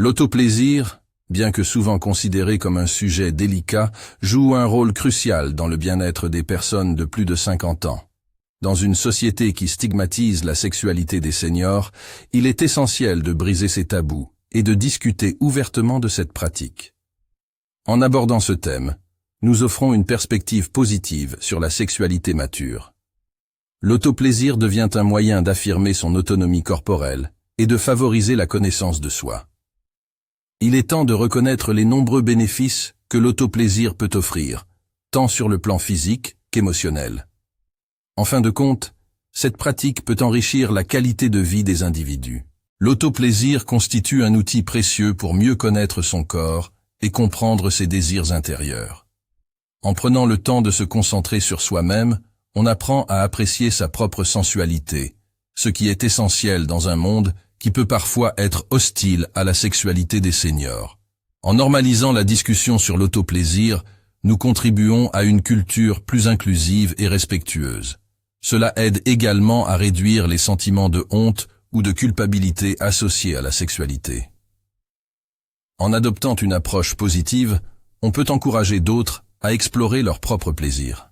L'autoplaisir, bien que souvent considéré comme un sujet délicat, joue un rôle crucial dans le bien-être des personnes de plus de 50 ans. Dans une société qui stigmatise la sexualité des seniors, il est essentiel de briser ces tabous et de discuter ouvertement de cette pratique. En abordant ce thème, nous offrons une perspective positive sur la sexualité mature. L'autoplaisir devient un moyen d'affirmer son autonomie corporelle et de favoriser la connaissance de soi. Il est temps de reconnaître les nombreux bénéfices que l'autoplaisir peut offrir, tant sur le plan physique qu'émotionnel. En fin de compte, cette pratique peut enrichir la qualité de vie des individus. L'autoplaisir constitue un outil précieux pour mieux connaître son corps et comprendre ses désirs intérieurs. En prenant le temps de se concentrer sur soi-même, on apprend à apprécier sa propre sensualité, ce qui est essentiel dans un monde qui peut parfois être hostile à la sexualité des seniors. En normalisant la discussion sur l'autoplaisir, nous contribuons à une culture plus inclusive et respectueuse. Cela aide également à réduire les sentiments de honte ou de culpabilité associés à la sexualité. En adoptant une approche positive, on peut encourager d'autres à explorer leur propre plaisir.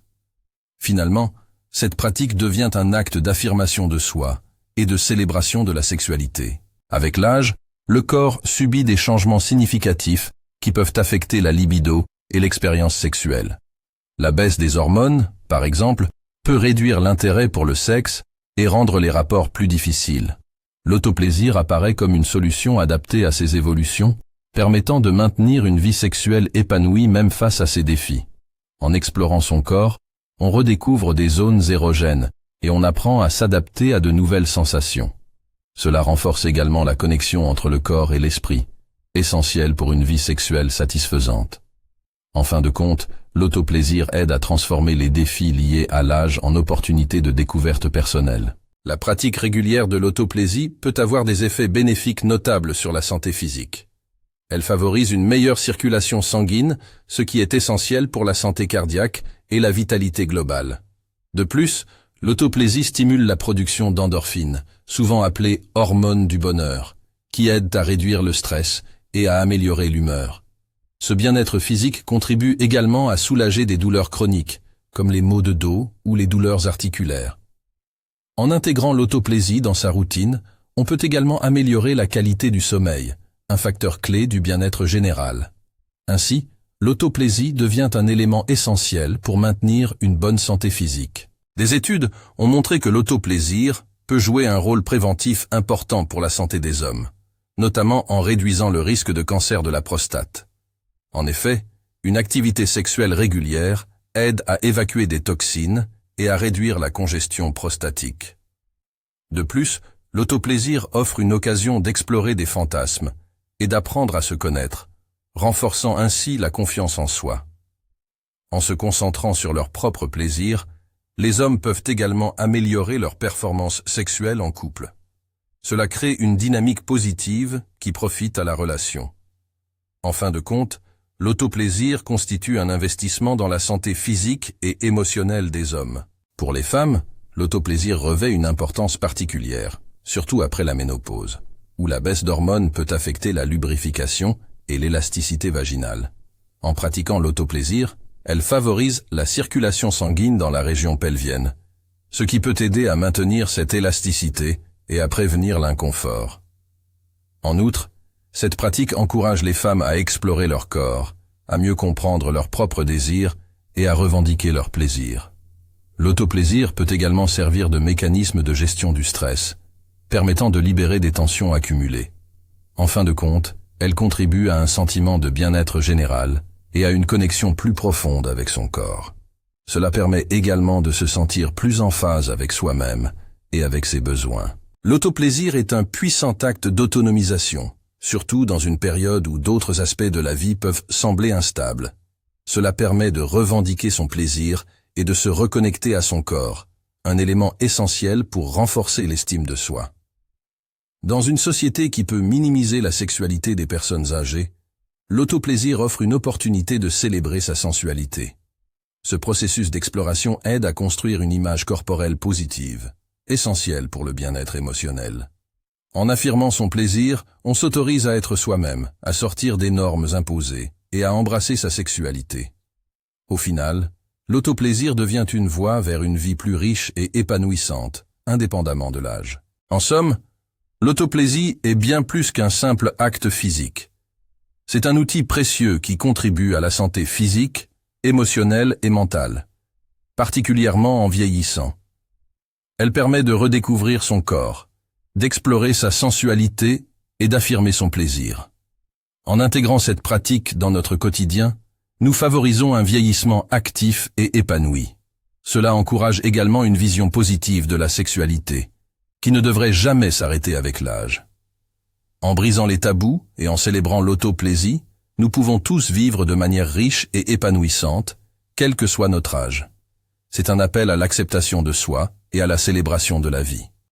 Finalement, cette pratique devient un acte d'affirmation de soi et de célébration de la sexualité. Avec l'âge, le corps subit des changements significatifs qui peuvent affecter la libido et l'expérience sexuelle. La baisse des hormones, par exemple, peut réduire l'intérêt pour le sexe et rendre les rapports plus difficiles. L'autoplaisir apparaît comme une solution adaptée à ces évolutions, permettant de maintenir une vie sexuelle épanouie même face à ces défis. En explorant son corps, on redécouvre des zones érogènes et on apprend à s'adapter à de nouvelles sensations. Cela renforce également la connexion entre le corps et l'esprit, essentielle pour une vie sexuelle satisfaisante. En fin de compte, l'autoplaisir aide à transformer les défis liés à l'âge en opportunités de découverte personnelle. La pratique régulière de l'autoplaisir peut avoir des effets bénéfiques notables sur la santé physique. Elle favorise une meilleure circulation sanguine, ce qui est essentiel pour la santé cardiaque et la vitalité globale. De plus, l'autoplaisir stimule la production d'endorphines, souvent appelées hormones du bonheur, qui aident à réduire le stress et à améliorer l'humeur. Ce bien-être physique contribue également à soulager des douleurs chroniques, comme les maux de dos ou les douleurs articulaires. En intégrant l'autoplaisir dans sa routine, on peut également améliorer la qualité du sommeil, un facteur clé du bien-être général. Ainsi, l'autoplaisir devient un élément essentiel pour maintenir une bonne santé physique. Des études ont montré que l'autoplaisir peut jouer un rôle préventif important pour la santé des hommes, notamment en réduisant le risque de cancer de la prostate. En effet, une activité sexuelle régulière aide à évacuer des toxines et à réduire la congestion prostatique. De plus, l'autoplaisir offre une occasion d'explorer des fantasmes et d'apprendre à se connaître, renforçant ainsi la confiance en soi. En se concentrant sur leur propre plaisir, les hommes peuvent également améliorer leur performance sexuelle en couple. Cela crée une dynamique positive qui profite à la relation. En fin de compte, l'autoplaisir constitue un investissement dans la santé physique et émotionnelle des hommes. Pour les femmes, l'autoplaisir revêt une importance particulière, surtout après la ménopause, où la baisse d'hormones peut affecter la lubrification et l'élasticité vaginale. En pratiquant l'autoplaisir, elle favorise la circulation sanguine dans la région pelvienne, ce qui peut aider à maintenir cette élasticité et à prévenir l'inconfort. En outre, cette pratique encourage les femmes à explorer leur corps, à mieux comprendre leurs propres désirs et à revendiquer leur plaisir. L'autoplaisir peut également servir de mécanisme de gestion du stress, permettant de libérer des tensions accumulées. En fin de compte, elle contribue à un sentiment de bien-être général et à une connexion plus profonde avec son corps. Cela permet également de se sentir plus en phase avec soi-même et avec ses besoins. L'autoplaisir est un puissant acte d'autonomisation, surtout dans une période où d'autres aspects de la vie peuvent sembler instables. Cela permet de revendiquer son plaisir et de se reconnecter à son corps, un élément essentiel pour renforcer l'estime de soi. Dans une société qui peut minimiser la sexualité des personnes âgées, l'autoplaisir offre une opportunité de célébrer sa sensualité. Ce processus d'exploration aide à construire une image corporelle positive, essentielle pour le bien-être émotionnel. En affirmant son plaisir, on s'autorise à être soi-même, à sortir des normes imposées et à embrasser sa sexualité. Au final, l'autoplaisir devient une voie vers une vie plus riche et épanouissante, indépendamment de l'âge. En somme, l'autoplaisir est bien plus qu'un simple acte physique. C'est un outil précieux qui contribue à la santé physique, émotionnelle et mentale, particulièrement en vieillissant. Elle permet de redécouvrir son corps, d'explorer sa sensualité et d'affirmer son plaisir. En intégrant cette pratique dans notre quotidien, nous favorisons un vieillissement actif et épanoui. Cela encourage également une vision positive de la sexualité, qui ne devrait jamais s'arrêter avec l'âge. En brisant les tabous et en célébrant l'autoplaisir, nous pouvons tous vivre de manière riche et épanouissante, quel que soit notre âge. C'est un appel à l'acceptation de soi et à la célébration de la vie.